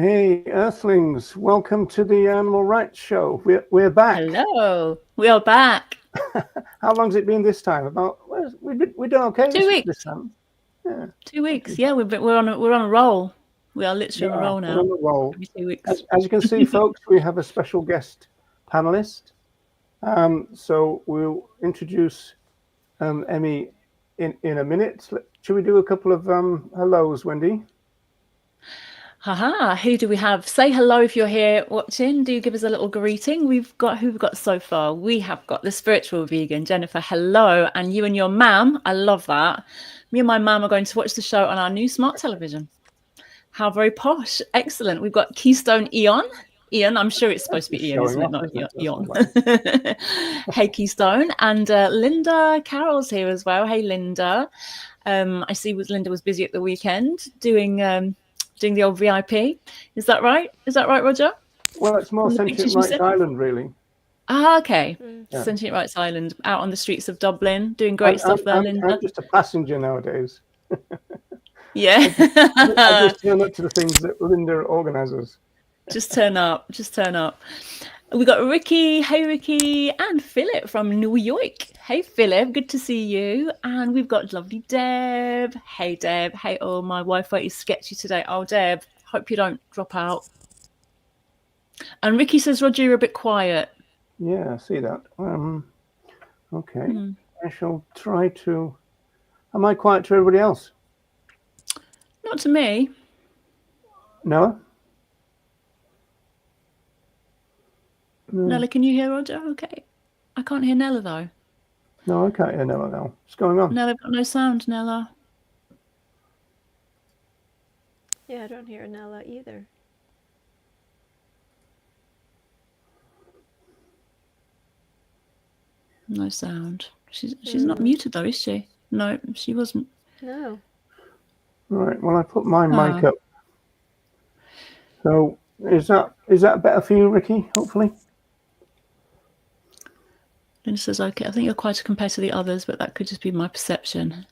Hey, Earthlings, welcome to the Animal Rights Show. We're back. Hello, we are back. How long's it been this time? We done okay 2 weeks. this time. Yeah. 2 weeks. Yeah, we're on a roll. We are literally on a roll now. We're on a roll. Every 2 weeks. As you can see, folks, we have a special guest panelist. So we'll introduce Emmy in a minute. Should we do a couple of hellos, Wendy? Haha, who do we have? Say hello if you're here watching. Do give us a little greeting. Who we've got so far? We have got the spiritual vegan, Jennifer. Hello. And you and your mum. I love that. Me and my mum are going to watch the show on our new smart television. How very posh. Excellent. We've got Keystone Eon. Ian, I'm sure it's supposed to be Ian, isn't it? Not Eon. Hey, Keystone. And Linda Carroll's here as well. Hey, Linda. I see Linda was busy at the weekend doing the old VIP. Is that right? Is that right, Roger? Well, it's more Sentient Rights Island, really. Ah, okay. Yeah. Sentient Rights Island, out on the streets of Dublin, doing great stuff there, Linda. I'm just a passenger nowadays. Yeah. I just turn up to the things that Linda organises. Just turn up. We got Ricky. Hey, Ricky. And Philip from New York. Hey, Philip. Good to see you. And we've got lovely Deb. Hey, Deb. Hey, oh, my Wi-Fi is sketchy today. Oh, Deb, hope you don't drop out. And Ricky says, Roger, you're a bit quiet. Yeah, I see that. Okay. I shall try to... Am I quiet to everybody else? Not to me. No? Nella, can you hear Roger? Okay. I can't hear Nella, though. No, I can't hear Nella now. What's going on? Nella, got no sound, Nella. Yeah, I don't hear Nella either. No sound. She's not muted, though, is she? No, she wasn't. No. Right, well, I put my mic up. So, is that better for you, Ricky, hopefully? Linda says, okay, I think you're quieter compared to the others, but that could just be my perception.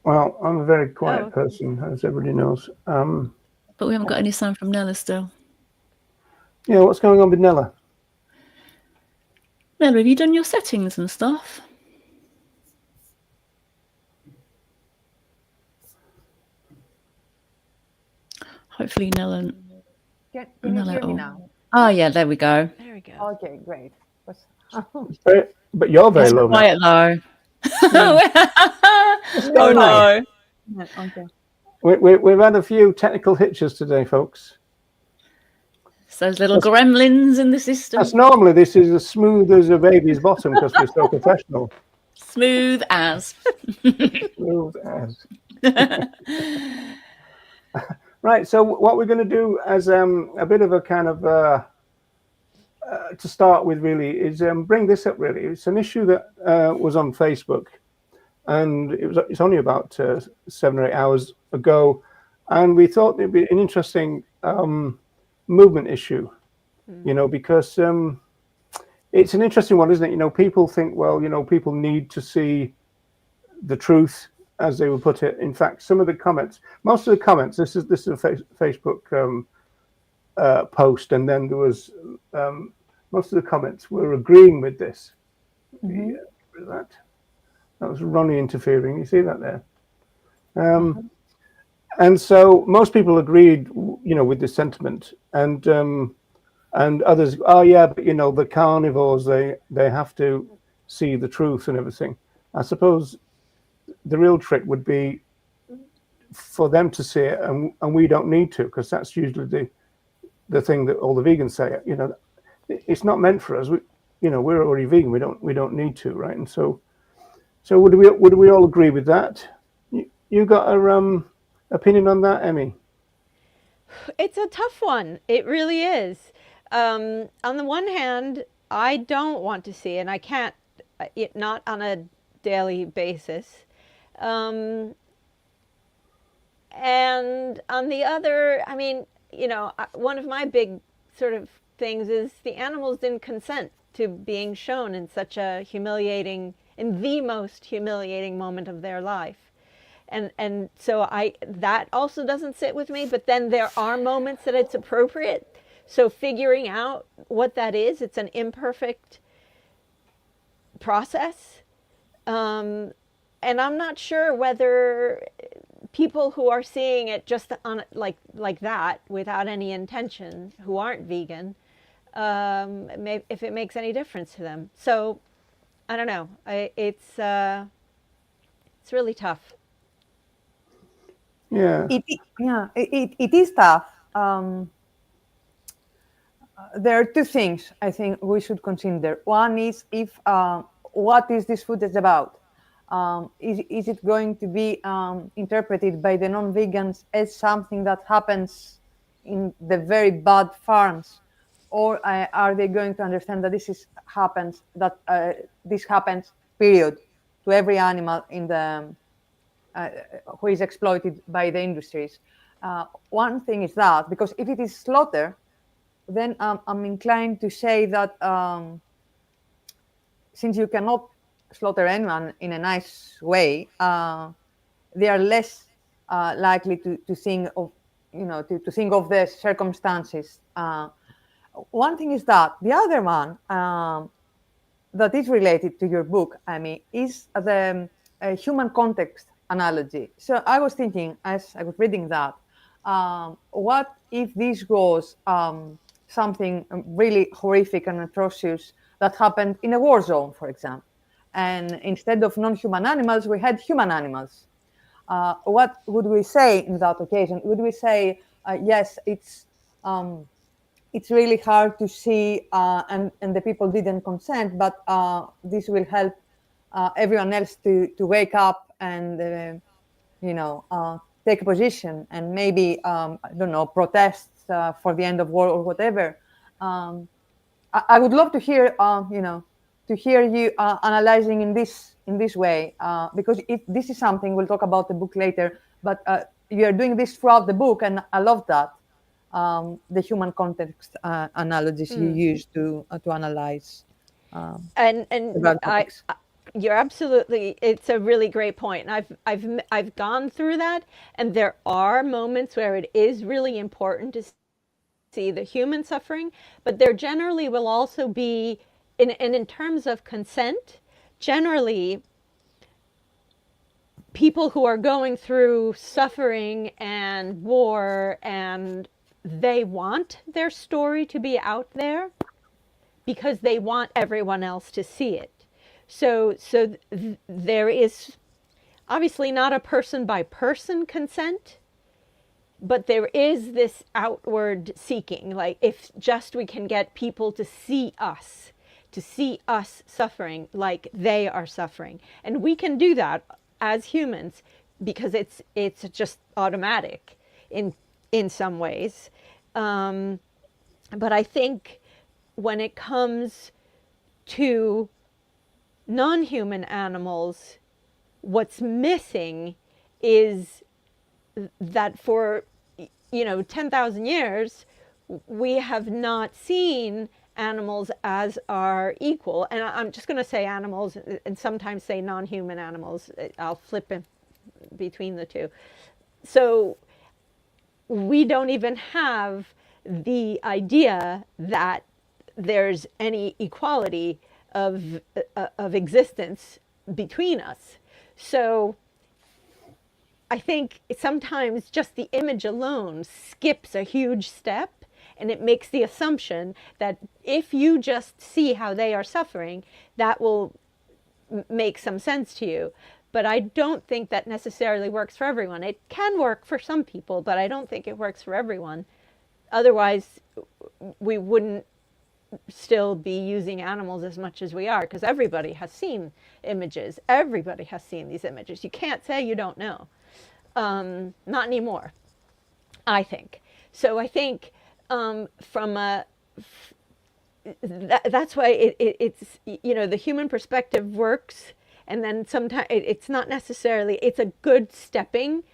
Well, I'm a very quiet person, as everybody knows. But we haven't got any sound from Nella still. Yeah, what's going on with Nella? Nella, have you done your settings and stuff? Hopefully Nella... Can you hear me now? Oh, yeah, there we go. There we go. Okay, great. But you're very low. Quiet, though. Oh, no. Okay. We've had a few technical hitches today, folks. It's those little gremlins in the system. That's normally this is as smooth as a baby's bottom because we're so professional. Smooth as. Smooth as. Right, so what we're going to do as a bit of a kind of to start with really is bring this up really. It's an issue that was on Facebook, and it's only about 7 or 8 hours ago, and we thought it'd be an interesting movement issue, you know, because it's an interesting one, isn't it? You know, people think, well, you know, people need to see the truth, as they would put it. In fact, some of the comments, most of the comments, this is a Facebook post, and then there was most of the comments were agreeing with this. That was Ronnie interfering. You see that there? And so most people agreed, you know, with this sentiment, and others, oh yeah, but you know, the carnivores, they have to see the truth and everything. I suppose the real trick would be for them to see it, and we don't need to, because that's usually the thing that all the vegans say. You know, it's not meant for us. You know, we're already vegan. We don't need to, right? And so would we all agree with that? You got a opinion on that, Emmy? It's a tough one. It really is. On the one hand, I don't want to see, and I can't, not on a daily basis. And on the other, I mean, you know, one of my big sort of things is the animals didn't consent to being shown in such a humiliating, in the most humiliating moment of their life. And so that also doesn't sit with me. But then there are moments that it's appropriate. So figuring out what that is, it's an imperfect process. And I'm not sure whether people who are seeing it just on like that without any intention, who aren't vegan, if it makes any difference to them. So I don't know. It's really tough. Yeah. It is tough. There are two things I think we should consider. One is if what is this footage about? Is it going to be interpreted by the non-vegans as something that happens in the very bad farms, or are they going to understand that this happens period to every animal in the who is exploited by the industries? One thing is that, because if it is slaughter, then I'm inclined to say that since you cannot slaughter anyone in a nice way, they are less likely to think of, to think of the circumstances. One thing is that. The other one that is related to your book, I mean, is the human context analogy. So I was thinking, as I was reading that, what if this was something really horrific and atrocious that happened in a war zone, for example, and instead of non-human animals, we had human animals. What would we say in that occasion? Would we say, yes, it's really hard to see, and the people didn't consent, but this will help everyone else to wake up and take a position and maybe I don't know, protest for the end of war or whatever. I would love to hear you analyzing in this way, because this is something we'll talk about the book later. But you are doing this throughout the book, and I love that. The human context analogies you use to analyze. And you're absolutely. It's a really great point. And I've gone through that, and there are moments where it is really important to see the human suffering, but there generally will also be, in terms of consent, generally people who are going through suffering and war, and they want their story to be out there because they want everyone else to see it. So there is obviously not a person by person consent, but there is this outward seeking, like if just we can get people to see us suffering like they are suffering. And we can do that as humans because it's just automatic in some ways. But I think when it comes to non-human animals, what's missing is that for 10,000 years we have not seen animals as our equal. And I'm just going to say animals and sometimes say non-human animals. I'll flip in between the two. So we don't even have the idea that there's any equality of existence between us. So I think sometimes just the image alone skips a huge step, and it makes the assumption that if you just see how they are suffering, that will make some sense to you. But I don't think that necessarily works for everyone. It can work for some people, but I don't think it works for everyone. Otherwise, we wouldn't still be using animals as much as we are, because everybody has seen images. Everybody has seen these images. You can't say you don't know. Not anymore, I think. So I think that's why it's the human perspective works, and then sometimes it's not necessarily, it's a good stepping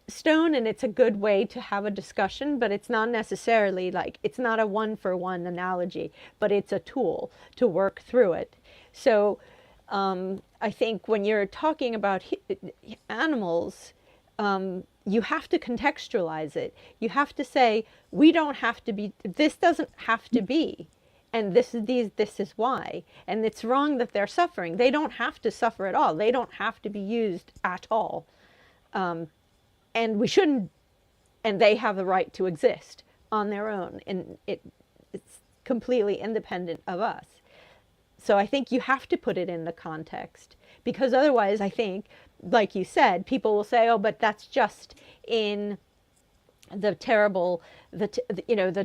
stone and it's a good way to have a discussion, but it's not necessarily like, it's not a one-for-one analogy, but it's a tool to work through it. So I think when you're talking about animals, you have to contextualize it. You have to say, we don't have to be, this doesn't have to be, and this is why. And it's wrong that they're suffering. They don't have to suffer at all. They don't have to be used at all. And we shouldn't, and they have the right to exist on their own. And it's completely independent of us. So I think you have to put it in the context, because otherwise, I think, like you said, people will say, oh, but that's just in the terrible,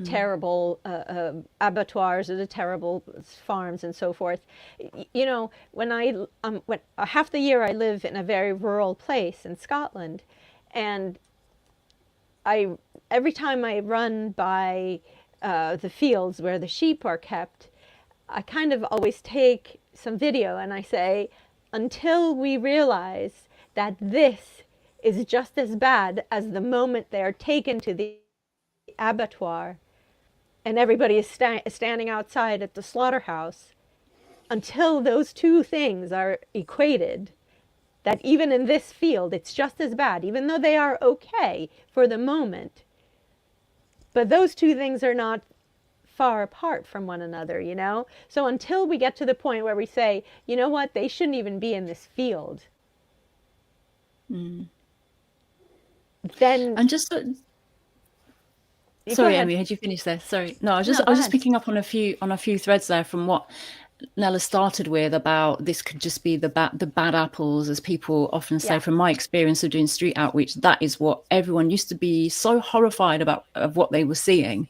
terrible abattoirs or the terrible farms and so forth. You know, when half the year I live in a very rural place in Scotland, and every time I run by the fields where the sheep are kept, I kind of always take some video and I say, until we realize that this is just as bad as the moment they are taken to the abattoir and everybody is standing outside at the slaughterhouse, until those two things are equated, that even in this field it's just as bad, even though they are okay for the moment. But those two things are not far apart from one another, you know? So until we get to the point where we say, you know what, they shouldn't even be in this field, then... And just sorry, Amy, had you finished there? Sorry. No, I was just picking up on a few threads there from what Nella started with about this could just be the bad apples, as people often say. From my experience of doing street outreach, that is what everyone used to be so horrified of what they were seeing.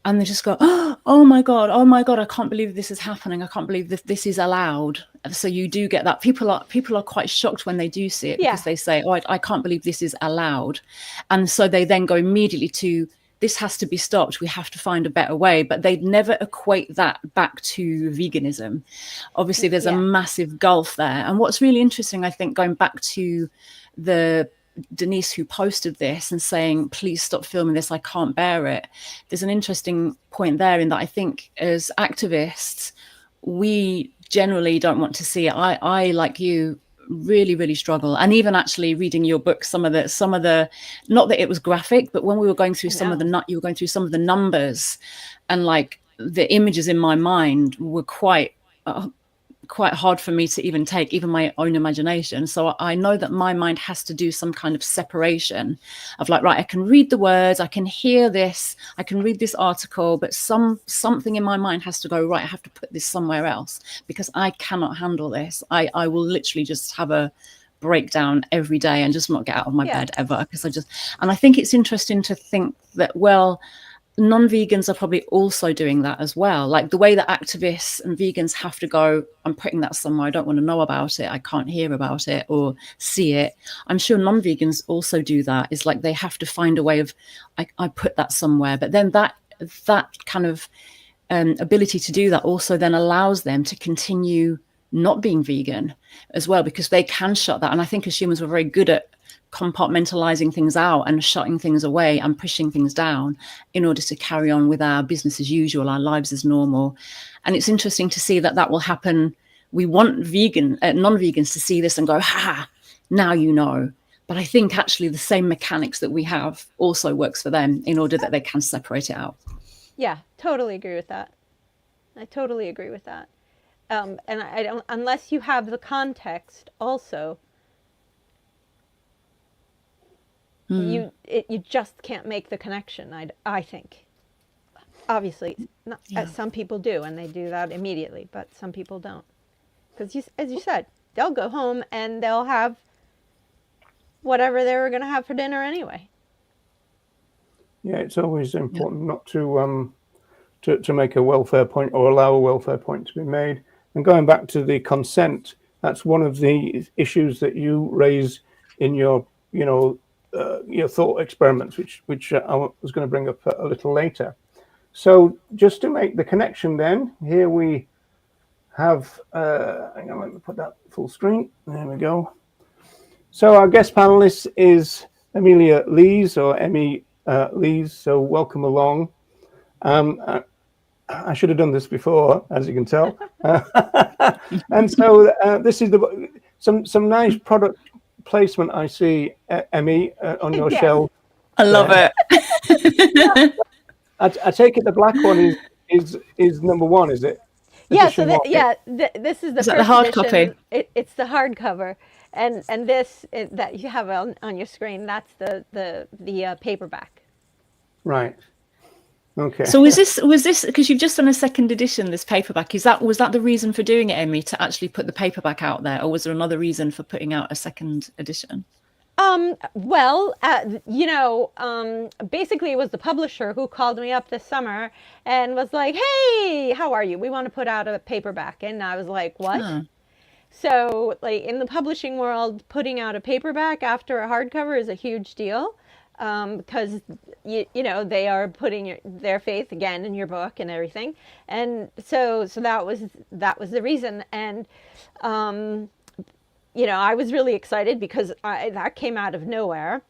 And they just go, oh my God, I can't believe this is happening. I can't believe this is allowed. So you do get that. People are quite shocked when they do see it, because they say, oh, I can't believe this is allowed. And so they then go immediately to, this has to be stopped. We have to find a better way. But they'd never equate that back to veganism. Obviously, there's a massive gulf there. And what's really interesting, I think, going back to the Denise who posted this and saying, please stop filming this, I can't bear it. There's an interesting point there in that I think as activists, we generally don't want to see it. I like you, really, really struggle. And even actually reading your book, some of the, not that it was graphic, but when we were going through you were going through some of the numbers, and like the images in my mind were quite hard for me to even take, even my own imagination. So I know that my mind has to do some kind of separation of like, right, I can read the words, I can hear this, I can read this article, but something in my mind has to go, right, I have to put this somewhere else, because I cannot handle this. I will literally just have a breakdown every day and just not get out of my bed ever, because and I think it's interesting to think that, well, non-vegans are probably also doing that as well. Like the way that activists and vegans have to go, I'm putting that somewhere, I don't want to know about it, I can't hear about it or see it. I'm sure non-vegans also do that. It's like they have to find a way of, I put that somewhere. But then that kind of ability to do that also then allows them to continue not being vegan as well, because they can shut that. And I think as humans, we're very good at compartmentalizing things out and shutting things away and pushing things down in order to carry on with our business as usual, our lives as normal. And it's interesting to see that will happen. We want non-vegans to see this and go, ha, now you know. But I think actually the same mechanics that we have also works for them in order that they can separate it out. Yeah, totally agree with that. I totally agree with that. And I don't, unless you have the context also, you just can't make the connection, I think. Obviously, some people do, and they do that immediately, but some people don't. Because as you said, they'll go home and they'll have whatever they were going to have for dinner anyway. Yeah, it's always important not to make a welfare point or allow a welfare point to be made. And going back to the consent, that's one of the issues that you raise in your thought experiments, which I was going to bring up a little later. So just to make the connection then, here we have, hang on, let me put that full screen. There we go. So our guest panelist is Emilia Leese, or Emmy Leese. So welcome along. I should have done this before, as you can tell. And so this is some nice product placement I see, Emmy, on your Yes. shelf. I love there. it. I take it the black one is number one, is it? Yeah, so Edition one. this is the Is that first the hard edition. copy? It's the hardcover, and this that you have on your screen, that's the paperback. Right. Okay. So was this because you've just done a second edition, this paperback? Was that the reason for doing it, Emmy, to actually put the paperback out there, or was there another reason for putting out a second edition? Well, basically it was the publisher who called me up this summer and was like, "Hey, how are you? We want to put out a paperback." And I was like, "What?" Ah. So, like, in the publishing world, putting out a paperback after a hardcover is a huge deal, because they are putting their faith again in your book and everything, and so that was the reason. And I was really excited because that came out of nowhere,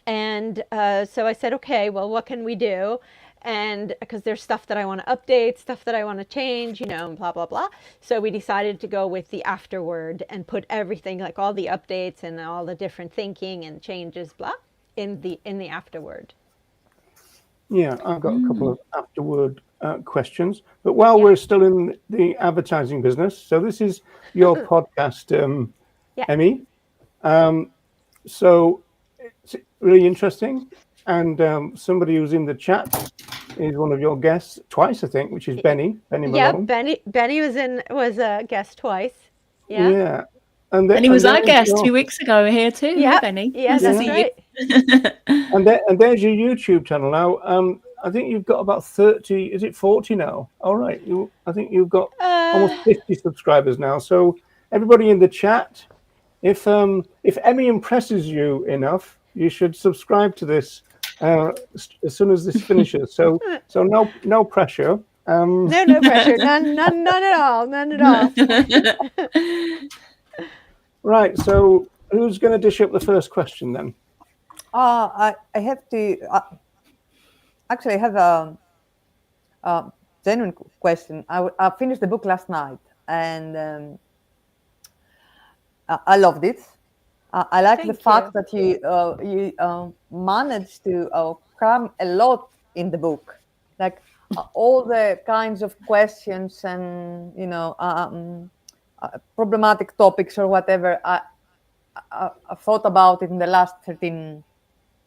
and so I said, okay, well, what can we do? And because there's stuff that I want to update, stuff that I want to change, and blah, blah, blah. So we decided to go with the afterword and put everything, like all the updates and all the different thinking and changes, blah, in the afterword. Yeah, I've got a couple of afterward questions. But while we're still in the advertising business, so this is your podcast, Emmy. So it's really interesting. And somebody who's in the chat is one of your guests twice, I think, which is Benny Malone. Yeah, Benny was a guest twice. Yeah. Yeah. And he was our guest 2 weeks ago here too. Yeah, Benny. Yes, Nice that's to see right. you. And there's your YouTube channel now. I think you've got about 30. Is it 40 now? All right. I think you've got almost 50 subscribers now. So everybody in the chat, if Emmy impresses you enough, you should subscribe to this as soon as this finishes. So no pressure. No pressure. None at all. None at all. Right. So who's going to dish up the first question then? I have to. Actually, I have a genuine question. I finished the book last night, and I loved it. I like the fact that you managed to cram a lot in the book, like all the kinds of questions and problematic topics or whatever. I thought about it in the last 13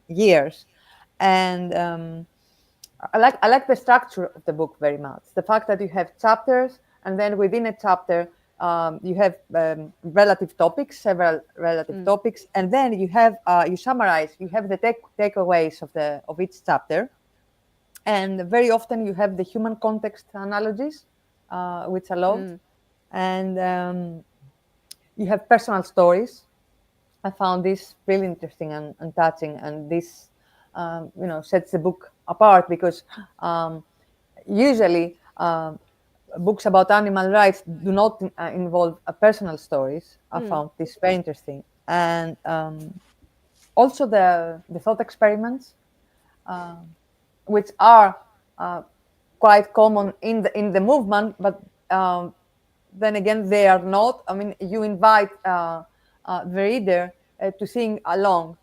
years, and I like the structure of the book very much. The fact that you have chapters, and then within a chapter you have relative topics, several relative topics, and then you have you summarize. You have the takeaways of each chapter, and very often you have the human context analogies, which I love, and you have personal stories. I found this really interesting and touching, and this sets the book apart because usually books about animal rights do not involve personal stories. I found this very interesting, and also the thought experiments, which are quite common in the movement, but then again they are not. I mean, you invite the reader to sing along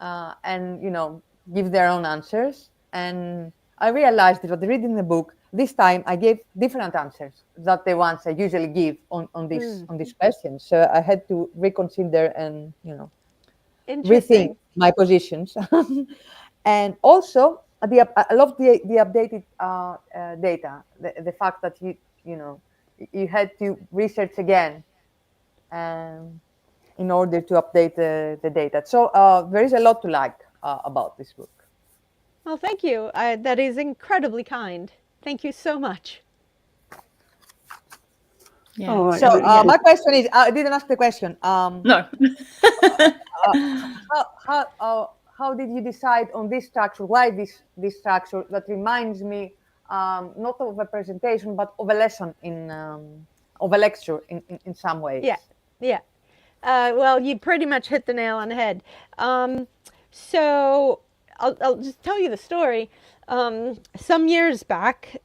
and give their own answers. And I realized that reading the book this time, I gave different answers than the ones I usually give on these questions. So I had to reconsider and rethink my positions. And also, I love the updated data. The fact that you had to research again in order to update the data. So there is a lot to like about this book. Well, thank you. That is incredibly kind. Thank you so much. Yeah. Right. So my question is, I didn't ask the question. No. How did you decide on this structure? Why this structure that reminds me not of a presentation but of a lesson of a lecture in some ways? Yeah. Well, you pretty much hit the nail on the head. So I'll just tell you the story. Some years back,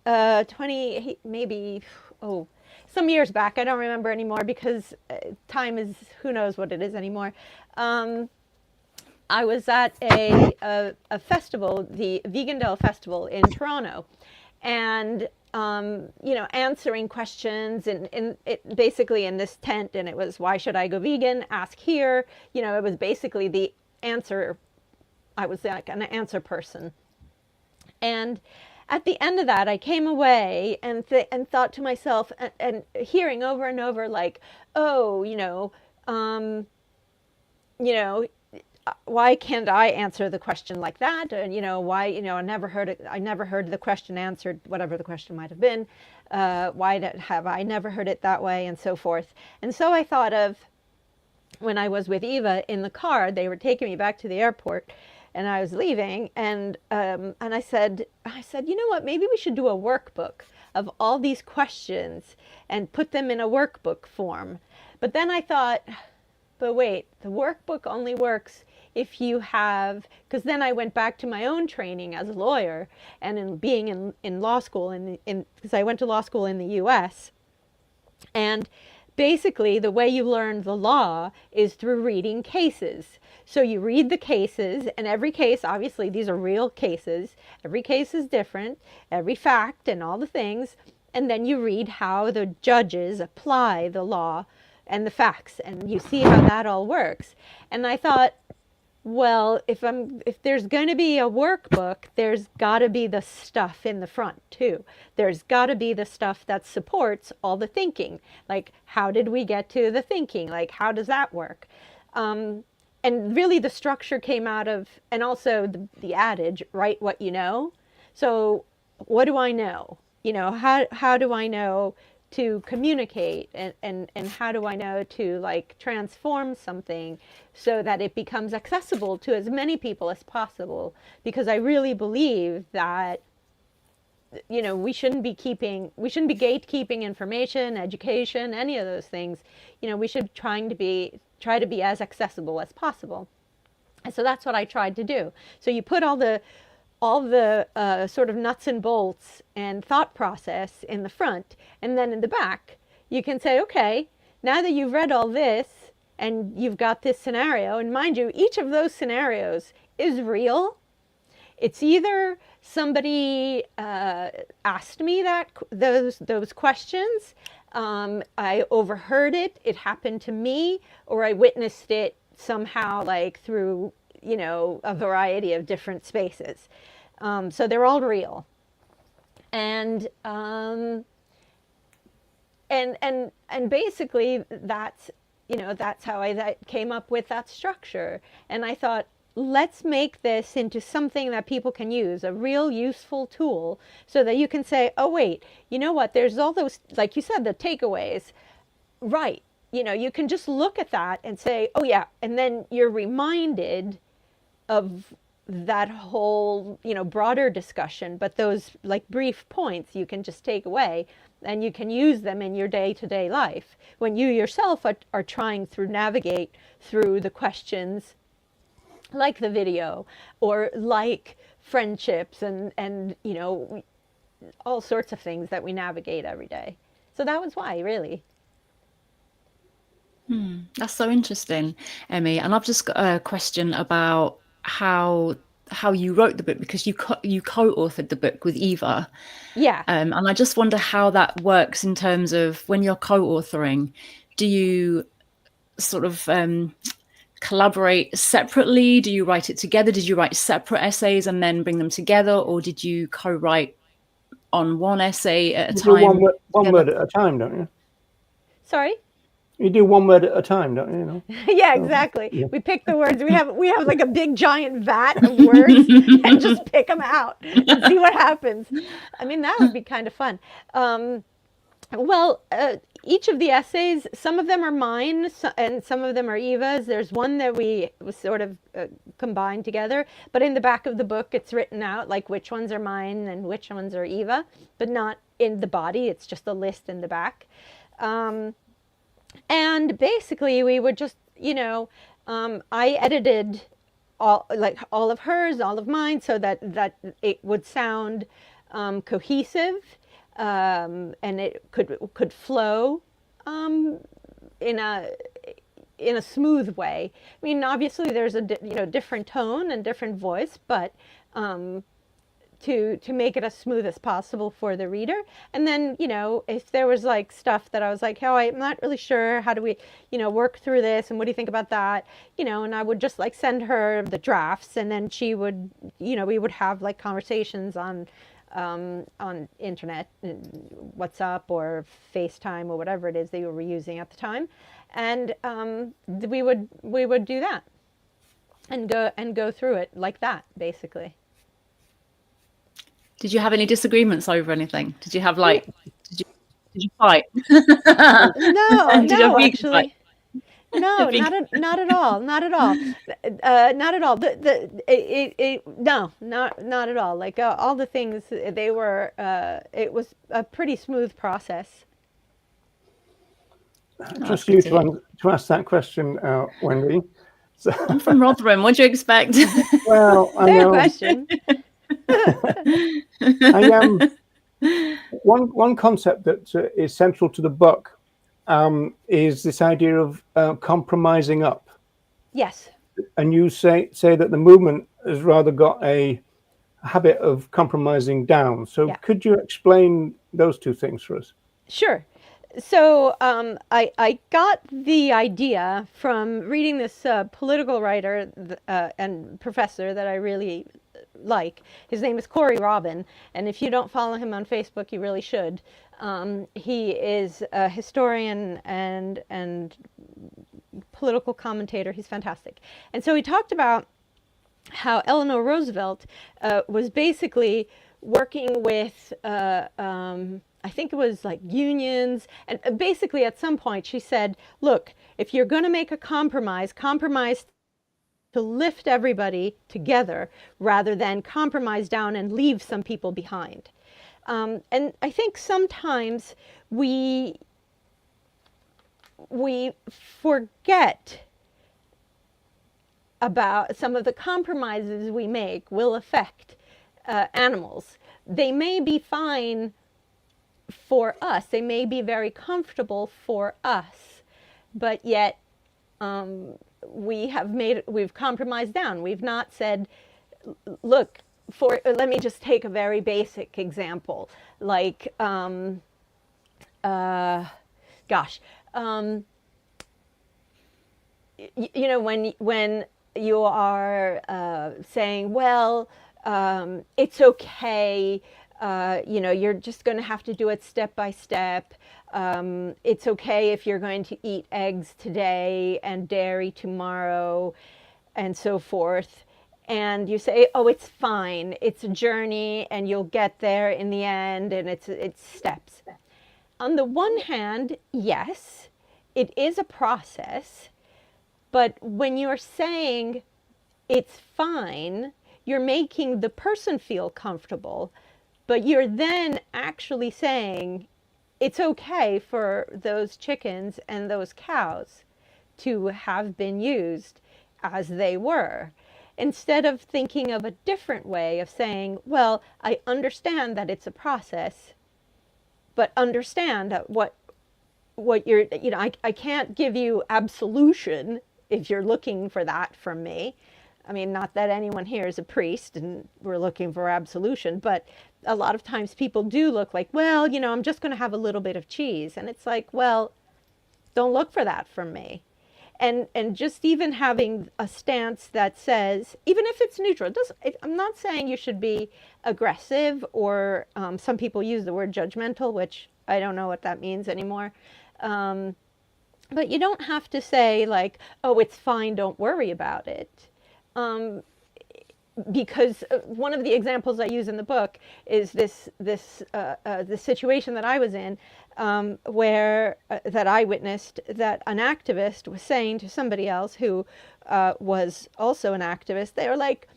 some years back. I don't remember anymore because time is, who knows what it is anymore. I was at a festival, the Vegan Dell Festival in Toronto, and answering questions and it basically in this tent, and it was, why should I go vegan? Ask here. It was basically the answer. I was like an answer person. And at the end of that, I came away and thought to myself, and hearing over and over, like, oh, why can't I answer the question like that? And why, I never heard it. I never heard the question answered, whatever the question might have been. Why have I never heard it that way, and so forth. And so I thought of when I was with Eva in the car. They were taking me back to the airport, and I was leaving, and I said, you know what? Maybe we should do a workbook of all these questions and put them in a workbook form. But then I thought, but wait, the workbook only works if you have, because then I went back to my own training as a lawyer and in being in law school, because I went to law school in the US. And basically the way you learn the law is through reading cases. So you read the cases, and every case, obviously these are real cases, every case is different, every fact and all the things, and then you read how the judges apply the law and the facts, and you see how that all works. And I thought, well, if there's going to be a workbook, there's got to be the stuff in the front too. There's got to be the stuff that supports all the thinking. Like, how did we get to the thinking? Like, how does that work? And really the structure came out of, and also the adage, write what you know. So what do I know? How do I know to communicate, and how do I know to like transform something so that it becomes accessible to as many people as possible? Because I really believe that we shouldn't be gatekeeping information, education, any of those things. We should try to be as accessible as possible. And so that's what I tried to do. So you put all the sort of nuts and bolts and thought process in the front, and then in the back you can say, okay, now that you've read all this and you've got this scenario, and mind you, each of those scenarios is real. It's either somebody asked me those questions, I overheard it, it happened to me, or I witnessed it somehow, like through a variety of different spaces. So they're all real. And basically that's how I came up with that structure. And I thought, let's make this into something that people can use, a real useful tool, so that you can say, oh wait, you know what, there's all those, like you said, the takeaways, right? You can just look at that and say, oh yeah, and then you're reminded of that whole, broader discussion, but those like brief points you can just take away, and you can use them in your day-to-day life when you yourself are trying to navigate through the questions like the video, or like friendships and all sorts of things that we navigate every day. So that was why, really. That's so interesting, Emmy. And I've just got a question about how you wrote the book, because you co-authored the book with Eva. Yeah. And I just wonder how that works in terms of when you're co-authoring. Do you sort of collaborate separately? Do you write it together? Did you write separate essays and then bring them together, or did you co-write on one essay at a time? Do one word at a time, don't you? Sorry? You do one word at a time, don't you? Yeah, exactly. Yeah. We pick the words. We have like a big giant vat of words and just pick them out and see what happens. I mean, that would be kind of fun. Each of the essays, some of them are mine and some of them are Eva's. There's one that we sort of combined together, but in the back of the book it's written out like which ones are mine and which ones are Eva, but not in the body. It's just a list in the back. And basically we would just, I edited all of hers, all of mine, so that it would sound cohesive. and it could flow in a smooth way. I mean, obviously there's a different tone and different voice, but to make it as smooth as possible for the reader. And then, if there was like stuff that I was like, oh, I'm not really sure, how do we, work through this, and what do you think about that? And I would just like send her the drafts, and then she would, we would have like conversations on internet, WhatsApp or FaceTime or whatever it is they were using at the time. And we would do that and go through it like that, basically. Did you have any disagreements over anything? Did you have like, did you fight? No, actually. No, not at all. Not at all. Not at all. No, not at all. Like all the things, they were, it was a pretty smooth process. Just you to ask that question, Wendy. So, I'm from Rotherham. What do you expect? Well, I Fair know. question. One concept that is central to the book is this idea of compromising up. Yes. And you say that the movement has rather got a habit of compromising down. So could you explain those two things for us? Sure. So I got the idea from reading this political writer and professor that I really like. His name is Corey Robin, and if you don't follow him on Facebook, you really should. He is a historian and political commentator. He's fantastic. And so he talked about how Eleanor Roosevelt was basically working with I think it was like unions, and basically at some point she said, look, if you're going to make a compromise to lift everybody together rather than compromise down and leave some people behind. And I think sometimes we forget about some of the compromises we make will affect animals. They may be fine for us, they may be very comfortable for us, but yet we've compromised down. We've not said, look, let me just take a very basic example, like when you are saying, well, it's okay, you're just going to have to do it step by step. It's okay if you're going to eat eggs today and dairy tomorrow, and so forth. And you say, oh, it's fine. It's a journey, and you'll get there in the end, and it's steps. On the one hand, yes, it is a process. But when you're saying it's fine, you're making the person feel comfortable, but you're then actually saying it's okay for those chickens and those cows to have been used as they were. Instead of thinking of a different way of saying, well, I understand that it's a process, but understand that what you're, I can't give you absolution if you're looking for that from me. I mean, not that anyone here is a priest and we're looking for absolution, but a lot of times people do look like, well, I'm just going to have a little bit of cheese. And it's like, well, don't look for that from me. And just even having a stance that says, even if it's neutral, I'm not saying you should be aggressive or some people use the word judgmental, which I don't know what that means anymore. But you don't have to say like, oh, it's fine, don't worry about it. Because one of the examples I use in the book is the situation that I was in, where that I witnessed that an activist was saying to somebody else who was also an activist. They were like,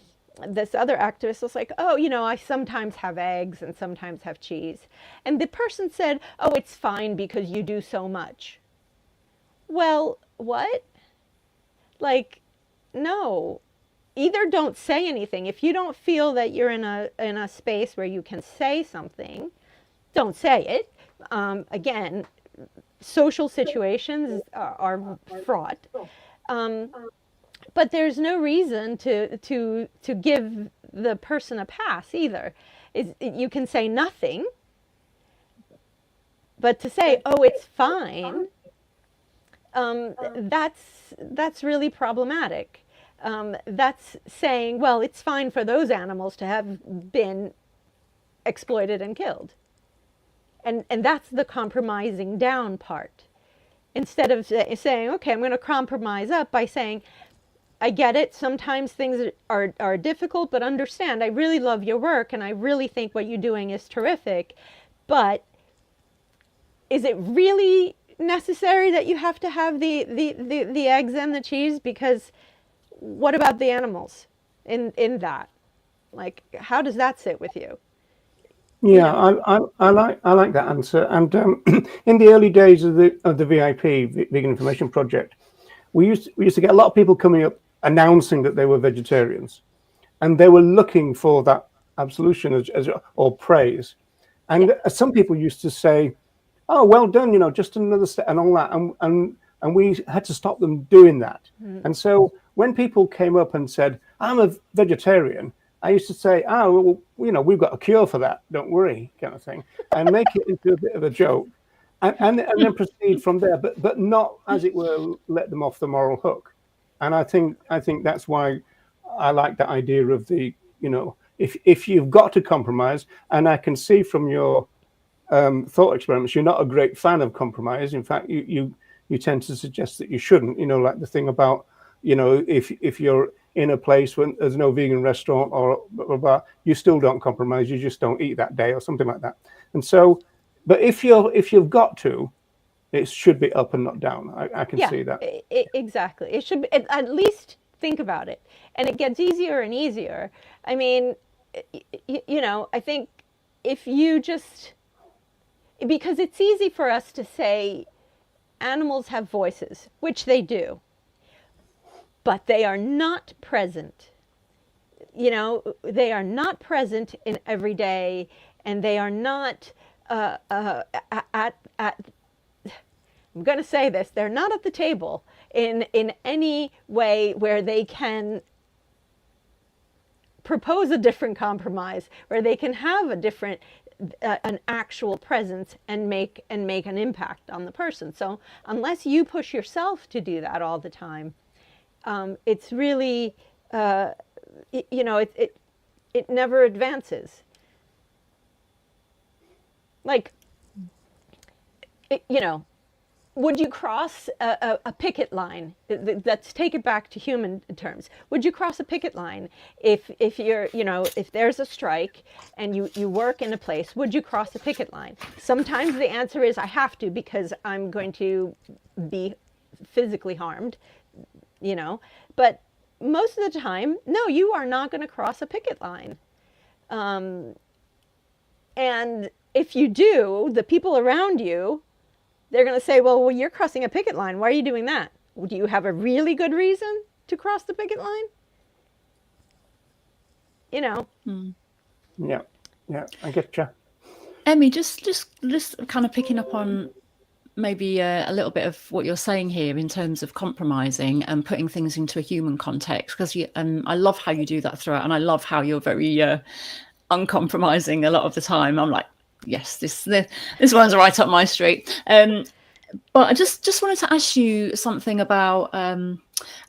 this other activist was like, oh, I sometimes have eggs and sometimes have cheese. And the person said, oh, it's fine because you do so much. Well, what? Like, no. Either don't say anything. If you don't feel that you're in a space where you can say something, don't say it. Again, social situations are fraught. But there's no reason to give the person a pass either. You can say nothing, but to say, oh, it's fine, that's really problematic. That's saying, well, it's fine for those animals to have been exploited and killed. And that's the compromising down part. Instead of saying, okay, I'm going to compromise up by saying, I get it, sometimes things are difficult, but understand, I really love your work and I really think what you're doing is terrific, but is it really necessary that you have to have the eggs and the cheese? Because what about the animals in that? Like, how does that sit with you? Yeah, I like that answer. And in the early days of the VIP Vegan Information Project, we used to get a lot of people coming up announcing that they were vegetarians, and they were looking for that absolution or praise. And some people used to say, "Oh, well done, just another step," and all that. And we had to stop them doing that. And so when people came up and said, "I'm a vegetarian," I used to say, "Oh, well, we've got a cure for that. Don't worry," kind of thing, and make it into a bit of a joke, and then proceed from there, but not, as it were, let them off the moral hook. And I think that's why I like the idea of if you've got to compromise, and I can see from your thought experiments, you're not a great fan of compromise. In fact, you tend to suggest that you shouldn't. Like the thing about if you're in a place when there's no vegan restaurant or bar, you still don't compromise. You just don't eat that day or something like that. And so, but if you've got to, it should be up and not down. I can see that. Exactly. It should be, at least think about it. And it gets easier and easier. I mean, I think if you just, because it's easy for us to say animals have voices, which they do, but they are not present. They are not present in every day, and they are not at I'm going to say this, they're not at the table in any way where they can propose a different compromise, where they can have a different, an actual presence and make an impact on the person. So unless you push yourself to do that all the time, it's really, it never advances. Like, would you cross a picket line? Let's take it back to human terms. Would you cross a picket line if you're, if there's a strike and you work in a place? Would you cross a picket line? Sometimes the answer is I have to because I'm going to be physically harmed, But most of the time, no, you are not going to cross a picket line. And if you do, the people around you, they're going to say, well, you're crossing a picket line. Why are you doing that? Do you have a really good reason to cross the picket line? Yeah, I get you. Emmy, just kind of picking up on maybe a little bit of what you're saying here in terms of compromising and putting things into a human context, because I love how you do that throughout, and I love how you're very uncompromising a lot of the time. I'm like, yes, this one's right up my street. But I just wanted to ask you something about, and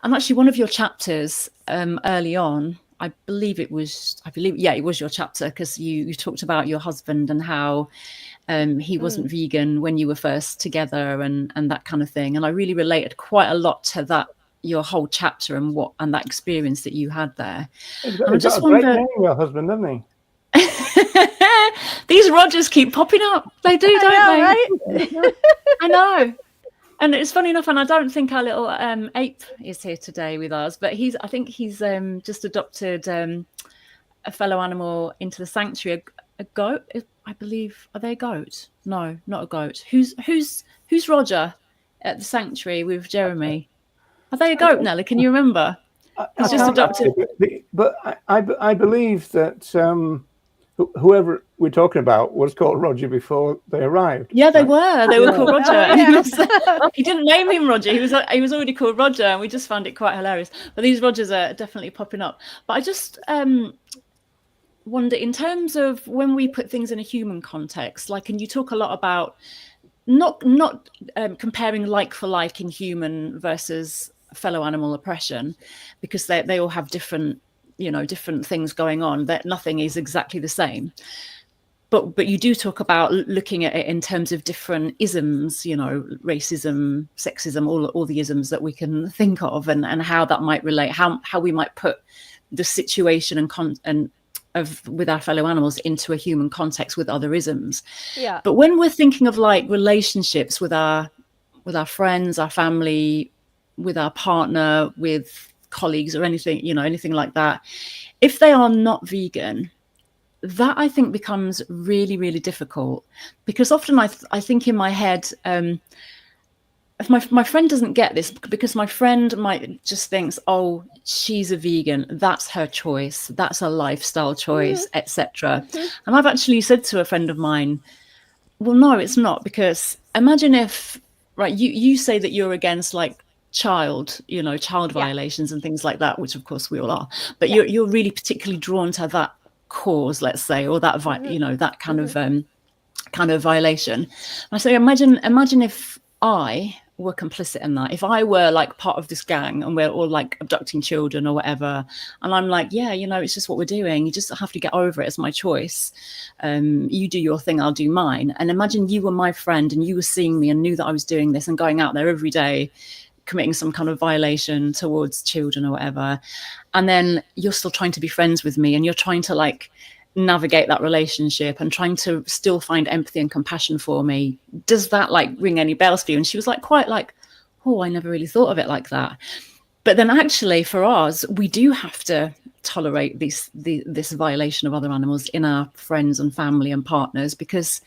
actually one of your chapters early on, I believe it was your chapter, because you talked about your husband and how he wasn't vegan when you were first together and that kind of thing. And I really related quite a lot to that, your whole chapter and that experience that you had there. He's got a great name, your husband, doesn't he? These Rogers keep popping up. They do, don't they? Right? I know. And it's funny enough, and I don't think our little ape is here today with us, but I think he's just adopted a fellow animal into the sanctuary, a goat, I believe. Are they a goat? No, not a goat. Who's Roger at the sanctuary with Jeremy? Are they a goat, Nelly? Can you remember? He's just adopted. But I believe that whoever we're talking about was called Roger before they arrived. Yeah, they were. They were called Roger. Oh, yeah. He didn't name him Roger. He was already called Roger, and we just found it quite hilarious. But these Rogers are definitely popping up. But I just wonder, in terms of when we put things in a human context, like, and you talk a lot about not comparing like for like in human versus fellow animal oppression, because they all have different, different things going on, that nothing is exactly the same. But you do talk about looking at it in terms of different isms, racism, sexism, all the isms that we can think of, and how that might relate, how we might put the situation and with our fellow animals into a human context with other isms. Yeah. But when we're thinking of like relationships with our friends, our family, with our partner, with colleagues, or anything, anything like that, if they are not vegan, that I think becomes really, really difficult, because often I think in my head, if my friend doesn't get this, because my friend might just thinks, oh, she's a vegan, that's her choice, that's a lifestyle choice, etc. And I've actually said to a friend of mine, well, no, it's not, because imagine if, right, you say that you're against like child violations and things like that, which of course we all are, but you're really particularly drawn to that cause, let's say, or that that kind of violation. And I say, imagine if I were complicit in that, if I were like part of this gang and we're all like abducting children or whatever, and I'm like, yeah, it's just what we're doing, you just have to get over it, it's my choice, you do your thing, I'll do mine. And imagine you were my friend and you were seeing me and knew that I was doing this and going out there every day committing some kind of violation towards children or whatever, and then you're still trying to be friends with me and you're trying to like navigate that relationship and trying to still find empathy and compassion for me. Does that like ring any bells for you? And she was like, quite like, oh, I never really thought of it like that. But then actually for us, we do have to tolerate this violation of other animals in our friends and family and partners, because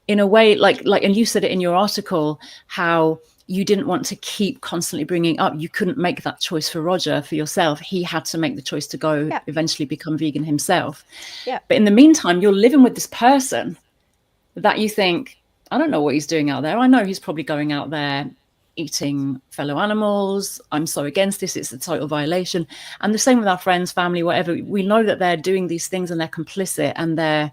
in a way, like, and you said it in your article, how you didn't want to keep constantly bringing up, you couldn't make that choice for Roger, for yourself. He had to make the choice to go eventually become vegan himself. Yeah. But in the meantime, you're living with this person that you think, I don't know what he's doing out there. I know he's probably going out there eating fellow animals. I'm so against this. It's a total violation. And the same with our friends, family, whatever. We know that they're doing these things and they're complicit and they're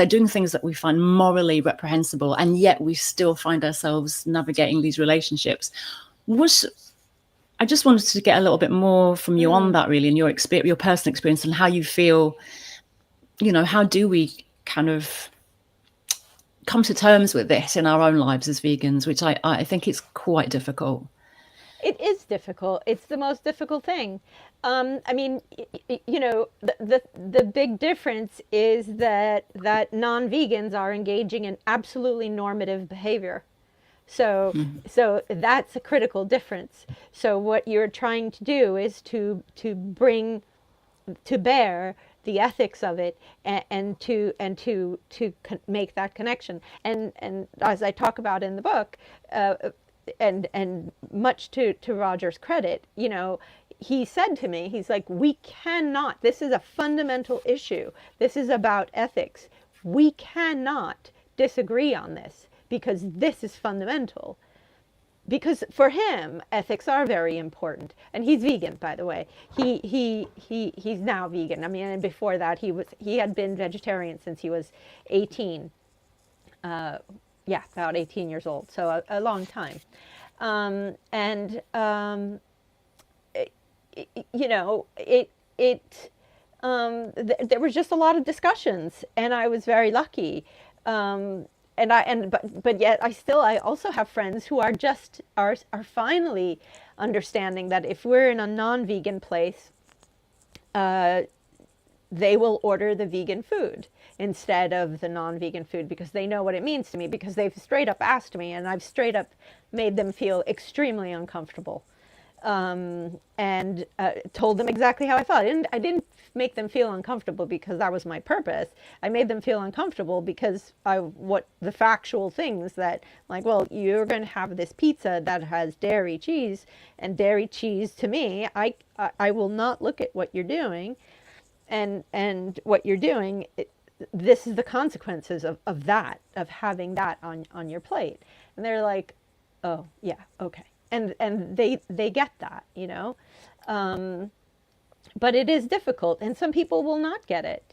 doing things that we find morally reprehensible, and yet we still find ourselves navigating these relationships. I just wanted to get a little bit more from you on that, really, and your personal experience and how you feel, how do we kind of come to terms with this in our own lives as vegans, which I think it's quite difficult. It is difficult. It's the most difficult thing. I mean, the big difference is that non-vegans are engaging in absolutely normative behavior. So that's a critical difference. So what you're trying to do is to bring to bear the ethics of it and to make that connection. And as I talk about in the book, and much to Roger's credit, he said to me, he's like, we cannot, this is a fundamental issue. This is about ethics. We cannot disagree on this because this is fundamental. Because for him, ethics are very important. And he's vegan, by the way. He's now vegan. I mean, and before that, he had been vegetarian since he was 18. About 18 years old. So a long time. There was just a lot of discussions, and I was very lucky. But yet I also have friends who are finally understanding that if we're in a non-vegan place, they will order the vegan food instead of the non-vegan food, because they know what it means to me, because they've straight up asked me and I've straight up made them feel extremely uncomfortable, and told them exactly how I felt. I didn't make them feel uncomfortable because that was my purpose. I made them feel uncomfortable because the factual things that, like, well, you're going to have this pizza that has dairy cheese, and dairy cheese to me, I will not look at what you're doing. and what you're doing, this is the consequences of that, of having that on your plate. And they're like, oh yeah, okay. And they get that, you know. But it is difficult, and some people will not get it.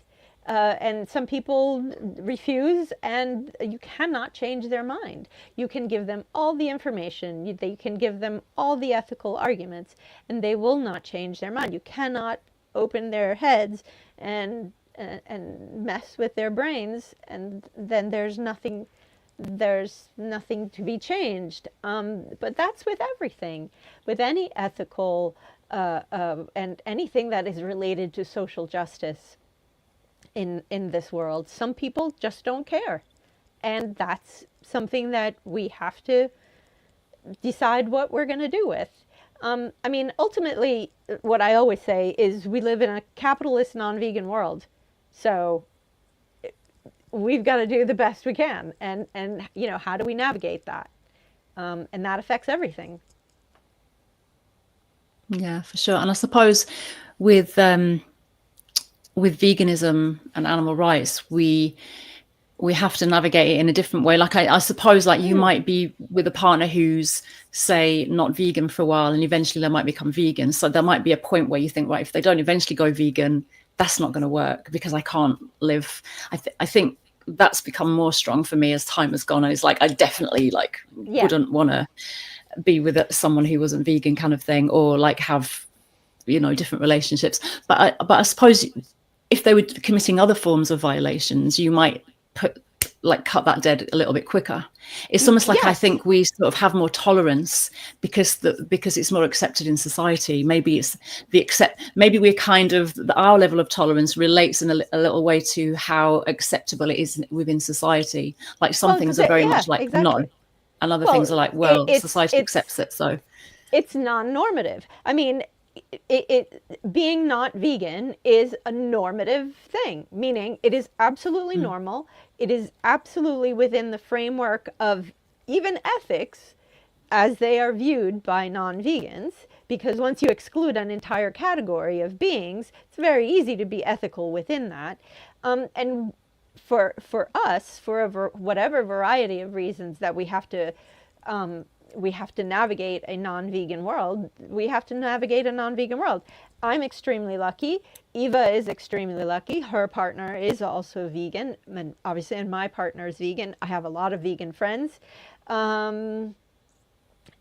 And some people refuse, and you cannot change their mind. You can give them all the information, you can give them all the ethical arguments, and they will not change their mind. You cannot open their heads and mess with their brains, and then there's nothing to be changed. But that's with everything, with any ethical and anything that is related to social justice in this world. Some people just don't care, and that's something that we have to decide what we're going to do with. I mean, ultimately, what I always say is we live in a capitalist, non-vegan world, so we've got to do the best we can, and you know, how do we navigate that? And that affects everything. Yeah, for sure. And I suppose with veganism and animal rights, we have to navigate it in a different way. Like I suppose, like you might be with a partner who's, say, not vegan for a while, and eventually they might become vegan. So there might be a point where you think, right, if they don't eventually go vegan, that's not going to work because I can't live. I think that's become more strong for me as time has gone. It's like I definitely wouldn't want to be with someone who wasn't vegan, kind of thing, or like have, you know, different relationships. But I suppose if they were committing other forms of violations, you might cut that dead a little bit quicker. It's almost like, yes. I think we sort of have more tolerance because it's more accepted in society. Maybe it's maybe we're kind of, our level of tolerance relates in a little way to how acceptable it is within society. Like some things are very much like exactly. No, and other things are like, well, society accepts it, so it's non-normative. I mean, being not vegan is a normative thing, meaning it is absolutely normal. It is absolutely within the framework of even ethics as they are viewed by non-vegans, because once you exclude an entire category of beings, it's very easy to be ethical within that. And for us, for whatever variety of reasons that we have to navigate a non-vegan world, I'm extremely lucky. Eva is extremely lucky. Her partner is also vegan, and obviously, and my partner is vegan. I have a lot of vegan friends. And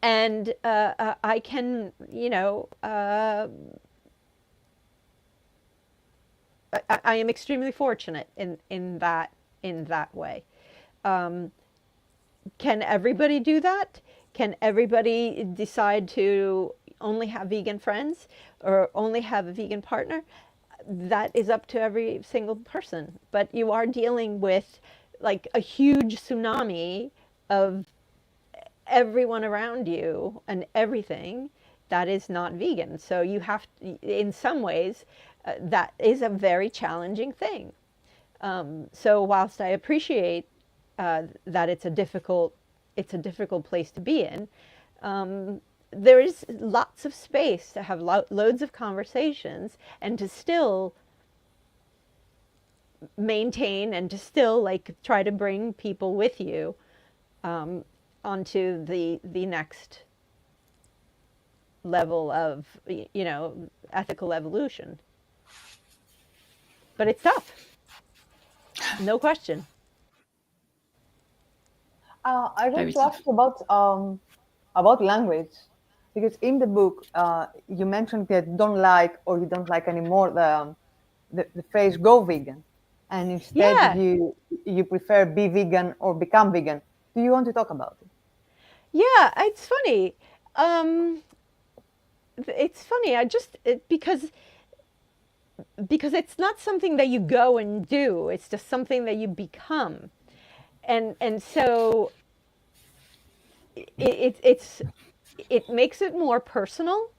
I can, you know, I am extremely fortunate in that way. Can everybody do that? Can everybody decide to only have vegan friends or only have a vegan partner? That is up to every single person. But you are dealing with like a huge tsunami of everyone around you and everything that is not vegan. So you have to, in some ways, that is a very challenging thing. So whilst I appreciate that it's a difficult place to be in, there is lots of space to have loads of conversations and to still maintain and to still like try to bring people with you onto the next level of, you know, ethical evolution. But it's tough, no question. I want to ask about language, because in the book you mentioned that you don't like anymore the phrase "go vegan," and instead you prefer "be vegan" or "become vegan." Do you want to talk about it? Yeah, it's funny. Because it's not something that you go and do. It's just something that you become. And so it makes it more personal,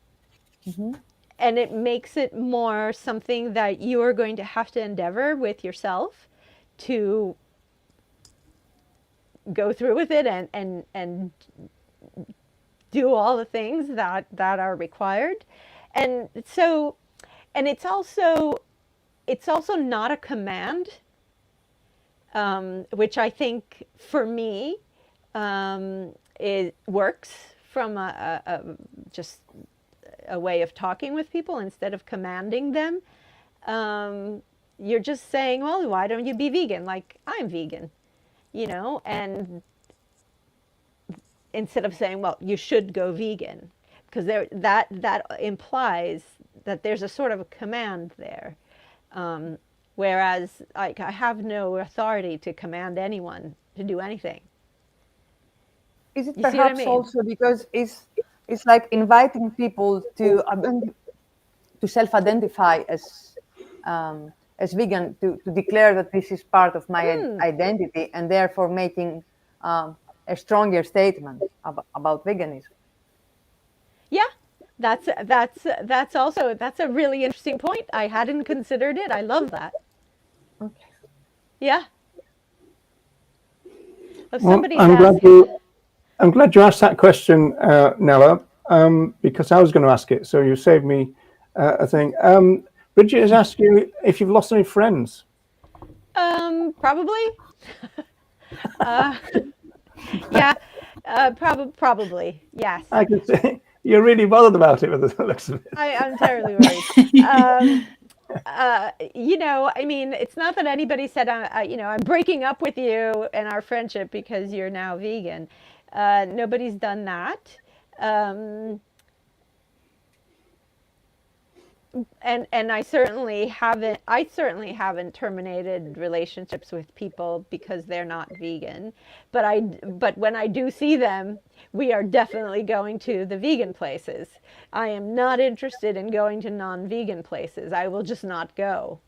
and it makes it more something that you are going to have to endeavor with yourself to go through with it and do all the things that are required. And so, and it's also, it's also not a command, which I think for me it works from just a way of talking with people instead of commanding them. You're just saying, well, why don't you be vegan? Like, I'm vegan, and instead of saying, well, you should go vegan, because that implies that there's a sort of a command there. Whereas I have no authority to command anyone to do anything. Is it You see what I perhaps mean? also because it's like inviting people to self-identify as vegan, to declare that this is part of my identity, and therefore making a stronger statement about veganism? Yeah, that's a really interesting point. I hadn't considered it. I love that. Okay. Yeah. If Well, somebody's I'm glad you asked that question, Nella, because I was going to ask it. So you saved me a thing. Bridget has asked you if you've lost any friends. Probably. Yeah, probably. Yes. I can say you're really bothered about it with the looks of it. I'm terribly worried. I mean, it's not that anybody said, I'm breaking up with you and our friendship because you're now vegan. Nobody's done that. And I certainly haven't terminated relationships with people because they're not vegan. But when I do see them, we are definitely going to the vegan places. I am not interested in going to non-vegan places. I will just not go.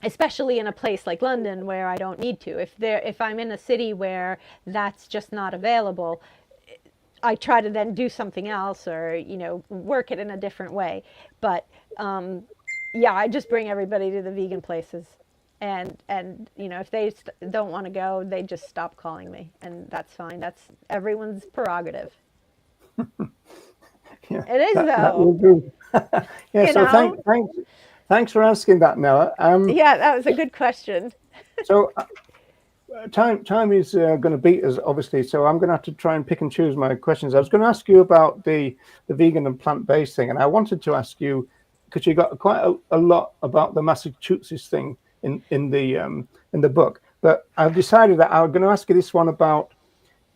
Especially in a place like London where I don't need to. If I'm in a city where that's just not available, I try to then do something else or, work it in a different way. But yeah, I just bring everybody to the vegan places. And if they don't want to go, they just stop calling me. And that's fine. That's everyone's prerogative. Yeah, It is, that will though. do. Yeah, so thanks for asking that, Nella. Yeah, that was a good question. So time is going to beat us, obviously, so I'm going to have to try and pick and choose my questions. I was going to ask you about the vegan and plant-based thing, and I wanted to ask you, because you got quite a lot about the Massachusetts thing in the book, but I've decided that I'm going to ask you this one about,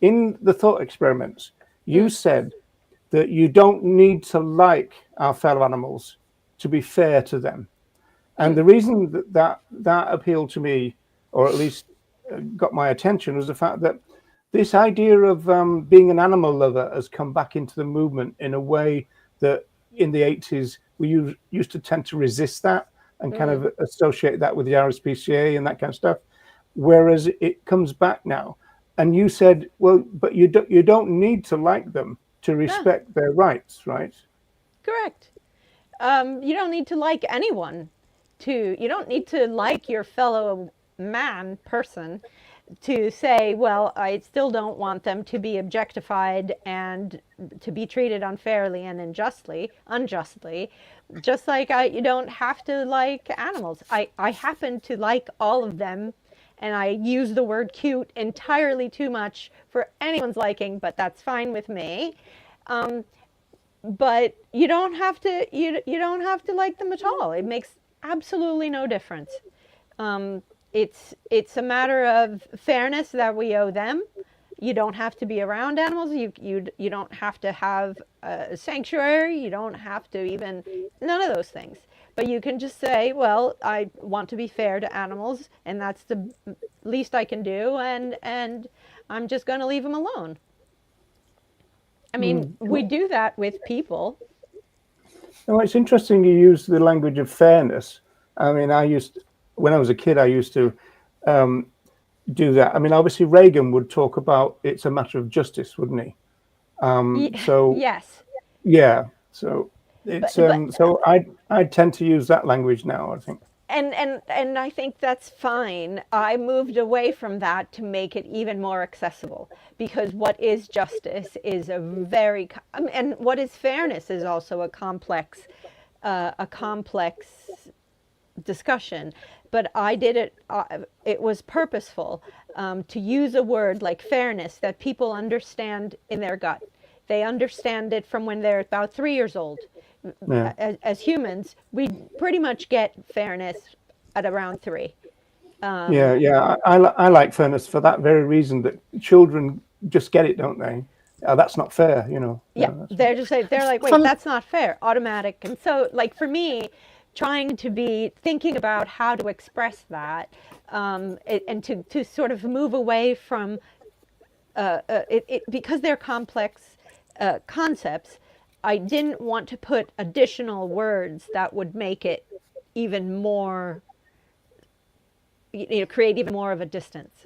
in the thought experiments, you said that you don't need to like our fellow animals to be fair to them. And the reason that appealed to me, or at least got my attention, was the fact that this idea of being an animal lover has come back into the movement in a way that in the 80s we used to tend to resist that and kind of associate that with the RSPCA and that kind of stuff, whereas it comes back now. And you said, well, but you don't need to like them to respect their rights, right? Correct. You don't need to like anyone. You don't need to like your fellow person to say, well, I still don't want them to be objectified and to be treated unfairly and unjustly. Just like you don't have to like animals. I happen to like all of them, and I use the word cute entirely too much for anyone's liking, but that's fine with me. But you don't have to. You don't have to like them at all. It makes absolutely no difference. It's a matter of fairness that we owe them. You don't have to be around animals. You don't have to have a sanctuary. You don't have to even none of those things. But you can just say, well, I want to be fair to animals, and that's the least I can do, and I'm just going to leave them alone. I mean, we do that with people. No, it's interesting you use the language of fairness. I mean, when I was a kid, I used to do that. I mean, obviously Reagan would talk about it's a matter of justice, wouldn't he? So yes. Yeah. So it's so I tend to use that language now, I think. And I think that's fine. I moved away from that to make it even more accessible, because what is justice is and what is fairness is also a complex discussion, but I did it, it was purposeful, to use a word like fairness that people understand in their gut. They understand it from when they're about 3 years old. Yeah. As humans, we pretty much get fairness at around 3. Yeah. I like fairness for that very reason, that children just get it, don't they? That's not fair, you know. Yeah, they're just like, they're like, wait, Fun- that's not fair, automatic. And so, like, for me, trying to be thinking about how to express that, and to sort of move away from because they're complex concepts. I didn't want to put additional words that would make it even more, create even more of a distance.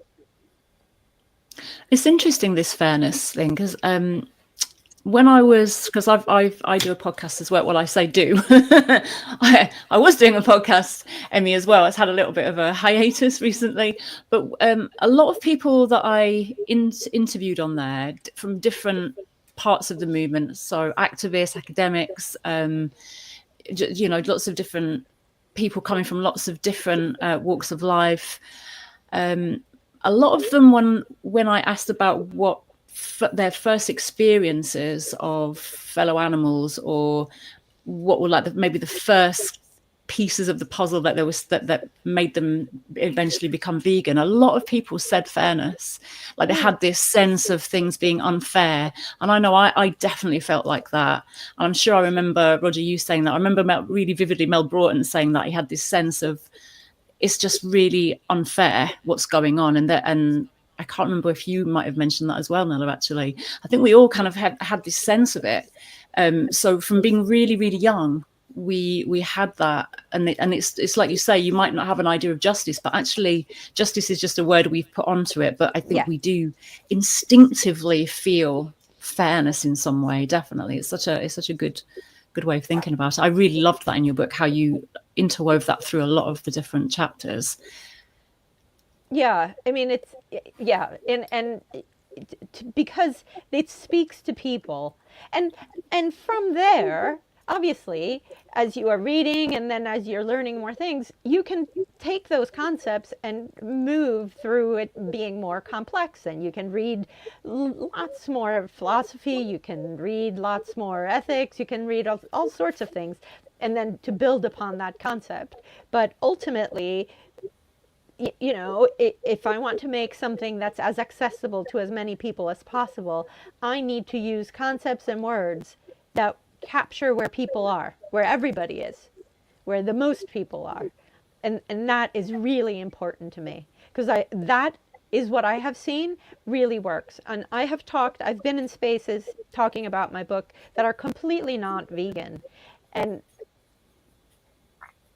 It's interesting, this fairness thing, because when I was, because I do a podcast as well. Well, I say do. I was doing a podcast, Emmy, as well. It's had a little bit of a hiatus recently, but a lot of people that I interviewed on there from different parts of the movement, so activists, academics, lots of different people coming from lots of different walks of life. A lot of them, when I asked about what their first experiences of fellow animals, or what were like maybe the first pieces of the puzzle that made them eventually become vegan, a lot of people said fairness. Like they had this sense of things being unfair, and I know I definitely felt like that. And I'm sure I remember, Roger, you saying that. I remember really vividly Mel Broughton saying that he had this sense of, it's just really unfair what's going on. And I can't remember if you might have mentioned that as well, Nella, actually. I think we all kind of had this sense of it. So from being really, really young, we had that. And it's like you say, you might not have an idea of justice, but actually justice is just a word we've put onto it. But I think we do instinctively feel fairness in some way. Definitely. It's such a good way of thinking about it. I really loved that in your book, how you interwove that through a lot of the different chapters. Yeah, I mean, it's, and because it speaks to people, and from there, obviously, as you are reading and then as you're learning more things, you can take those concepts and move through it being more complex, and you can read lots more philosophy, you can read lots more ethics, you can read all sorts of things, and then to build upon that concept. But ultimately, if I want to make something that's as accessible to as many people as possible, I need to use concepts and words that capture where people are, where everybody is, where the most people are. And that is really important to me, because that is what I have seen really works. And I've been in spaces talking about my book that are completely not vegan, and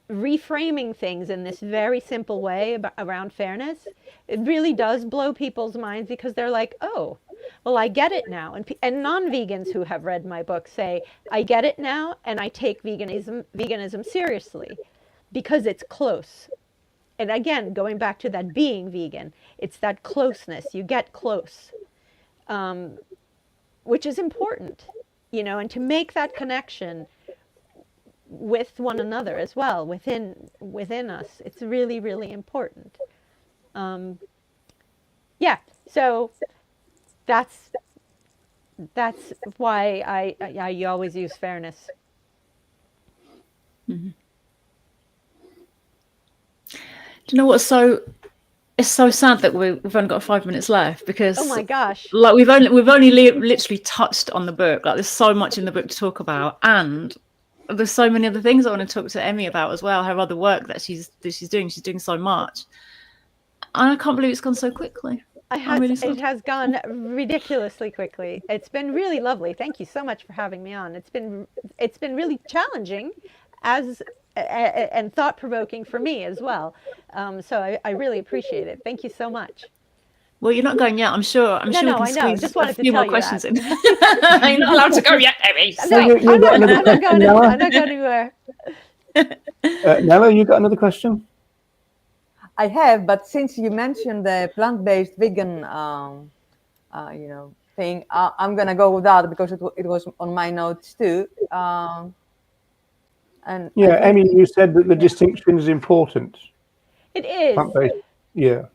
reframing things in this very simple way around fairness, it really does blow people's minds, because they're like, oh, well, I get it now. And non-vegans who have read my book say, I get it now, and I take veganism seriously, because it's close. And again, going back to that being vegan, it's that closeness. You get close, which is important, and to make that connection with one another as well, within us, it's really, really important. So that's why you always use fairness. Mm-hmm. Do you know what's it's so sad that we've only got 5 minutes left, because, oh my gosh, like we've only literally touched on the book. Like there's so much in the book to talk about, and there's so many other things I want to talk to Emmy about as well. Her other work that she's doing. She's doing so much, and I can't believe it's gone so quickly. It has gone ridiculously quickly. It's been really lovely. Thank you so much for having me on. It's been really challenging, and thought-provoking for me as well. So I really appreciate it. Thank you so much. Well, you're not going yet. I'm sure we can squeeze just wanted a few to more tell questions you in. You're not allowed to go yet, Emmy. I'm not going anywhere. Nella, you got another question? I have, but since you mentioned the plant-based vegan, thing, I'm gonna go with that, because it was on my notes too. And Yeah, I think Emmy, you said that the distinction is important. It is. Plant-based. Yeah.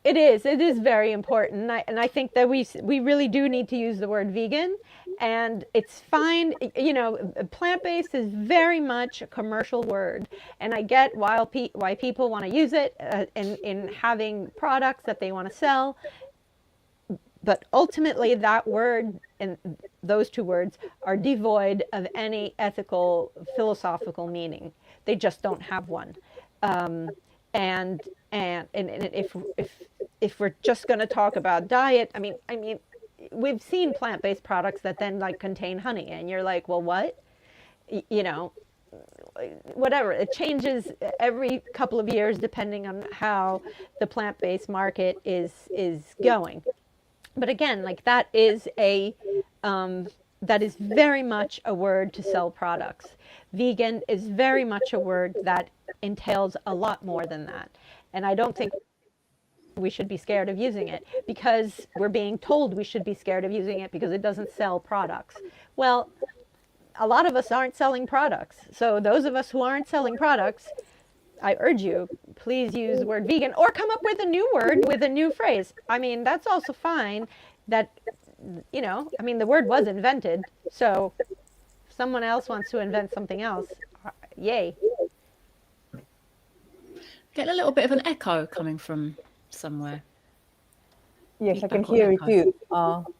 It is. It is very important, and I think that we really do need to use the word vegan, and it's fine. You know, plant-based is very much a commercial word, and I get why people want to use it in having products that they want to sell, but ultimately that word and those two words are devoid of any ethical, philosophical meaning. They just don't have one. And if we're just going to talk about diet, I mean, we've seen plant-based products that then like contain honey, and you're like, well, what? You know, whatever. It changes every couple of years depending on how the plant-based market is going. But again, like that is very much a word to sell products. Vegan is very much a word that entails a lot more than that. And I don't think we should be scared of using it because we're being told we should be scared of using it because it doesn't sell products. Well, a lot of us aren't selling products. So those of us who aren't selling products, I urge you, please use the word vegan or come up with a new word with a new phrase. I mean, that's also fine. That, you know, I mean, the word was invented. So if someone else wants to invent something else, yay. Getting a little bit of an echo coming from somewhere. yes, I can Feedback or hear it echo. too.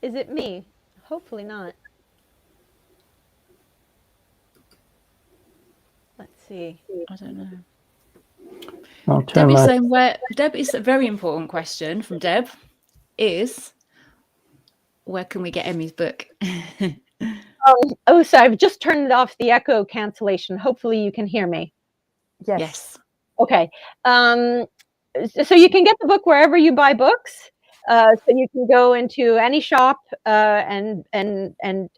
Is it me? Hopefully not. Let's see. I don't know. I'll turn Debbie's my... saying Deb is a very important question from Deb is where can we get Emmy's book? Oh, so I've just turned off the echo cancellation. Hopefully you can hear me. Yes. Okay. So you can get the book wherever you buy books. So you can go into any shop and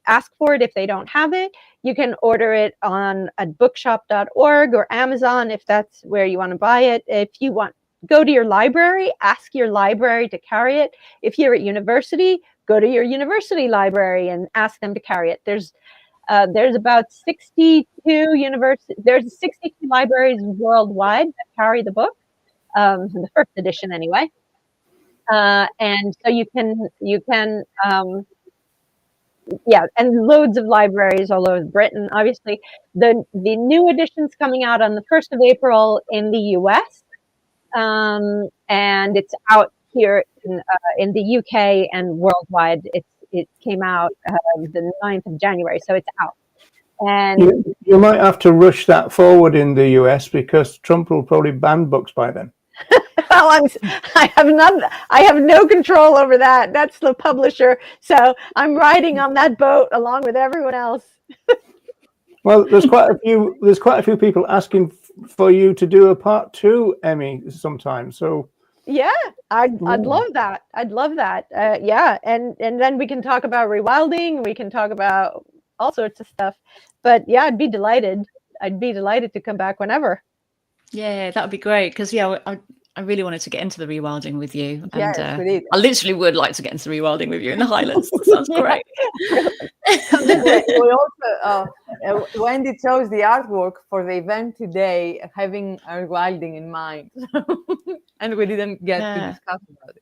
ask for it if they don't have it. You can order it at bookshop.org or Amazon if that's where you want to buy it. If you want, go to your library, ask your library to carry it. If you're at university, go to your university library and ask them to carry it. There's about 62 there's 62 libraries worldwide that carry the book, the first edition anyway. And so you can and loads of libraries all over Britain. Obviously, the new edition's coming out on the 1st of April in the US, and it's out here in the UK and worldwide. It came out the 9th of January, so it's out. And you might have to rush that forward in the US because Trump will probably ban books by then. Well, I have no control over that. That's the publisher. So I'm riding on that boat along with everyone else. Well, there's quite a few people asking for you to do a part 2, Emmy, sometime. So yeah, I'd love that. I'd love that. Yeah, and then we can talk about rewilding. We can talk about all sorts of stuff. But yeah, I'd be delighted. I'd be delighted to come back whenever. Yeah, that would be great because I really wanted to get into the rewilding with you, and Yes, we did. I literally would like to get into the rewilding with you in the Highlands. That sounds great. We also Wendy chose the artwork for the event today, having rewilding in mind, and we didn't get to discuss about it.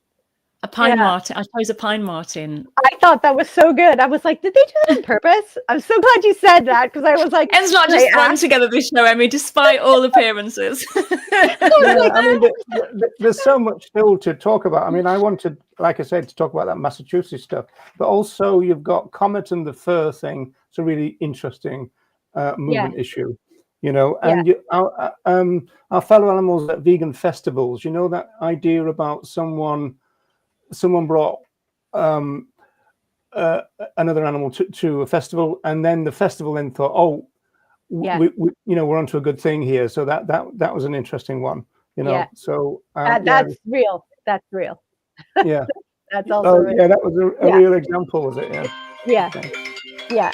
A pine marten. I chose a pine marten. I thought that was so good. I was like, did they do that on purpose? I'm so glad you said that because I was like, it's not just thrown together this show, Emmy, despite all appearances. I mean, there's so much still to talk about. I mean, I wanted, like I said, to talk about that Massachusetts stuff, but also you've got Comet and the Fur thing. It's a really interesting movement issue, you know. And our fellow animals at vegan festivals, you know, that idea about someone brought another animal to a festival, and then the festival then thought, we we're onto a good thing here. So that was an interesting one, you know. Yeah. So that's real. That's real. Yeah. That's also real. Yeah, that was a real example, was it? Yeah. Yeah.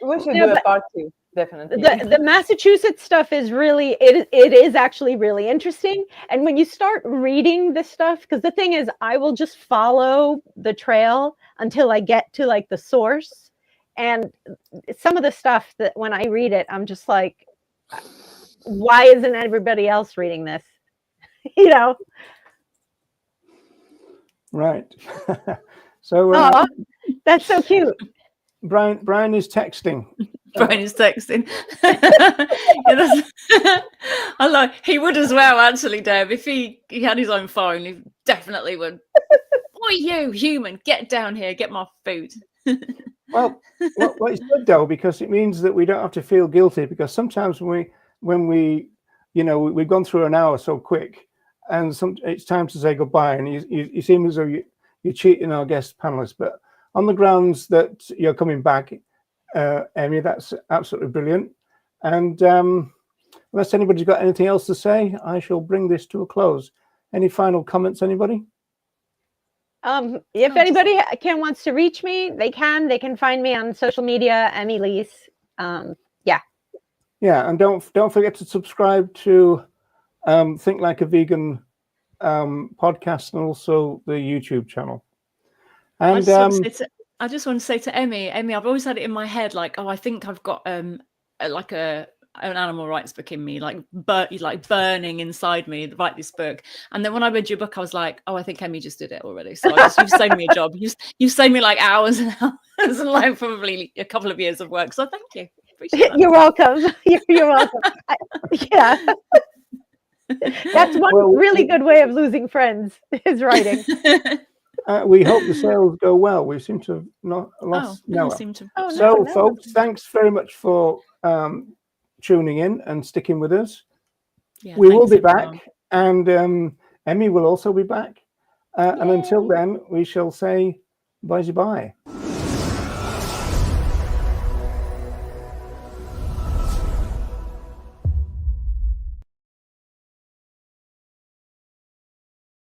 We should do a part 2. Definitely. The Massachusetts stuff is really, it is actually really interesting. And when you start reading this stuff, because the thing is, I will just follow the trail until I get to like the source. And some of the stuff that when I read it, I'm just like, why isn't everybody else reading this? You know? Right. So Oh, that's so cute. Brian is texting. Brian is texting. Yeah, I like. He would as well, actually, Deb. If he had his own phone, he definitely would. Boy, you human, get down here, get my food. Well, it's good though, because it means that we don't have to feel guilty, because sometimes when we we've gone through an hour so quick, and it's time to say goodbye, and you seem as though you're cheating our guest panelists, but on the grounds that you're coming back, Amy, that's absolutely brilliant. And unless anybody's got anything else to say, I shall bring this to a close. Any final comments, anybody? If anybody wants to reach me, they can find me on social media, Leese. Yeah, and don't forget to subscribe to Think Like a Vegan podcast, and also the YouTube channel. And I just want to say to Emmy, I've always had it in my head, like, oh, I think I've got like an animal rights book in me, like burning inside me to write this book. And then when I read your book, I was like, oh, I think Emmy just did it already. So you've saved me a job. You've saved me like hours and hours, and like probably a couple of years of work. So thank you. Appreciate that. You're welcome. You're welcome. Yeah. That's one really good way of losing friends, is writing. We hope the sales go well. We seem to have not lost Noah. So, folks, thanks very much for tuning in and sticking with us. Yeah, we will be back, and Emmy will also be back. And until then, we shall say bye-bye.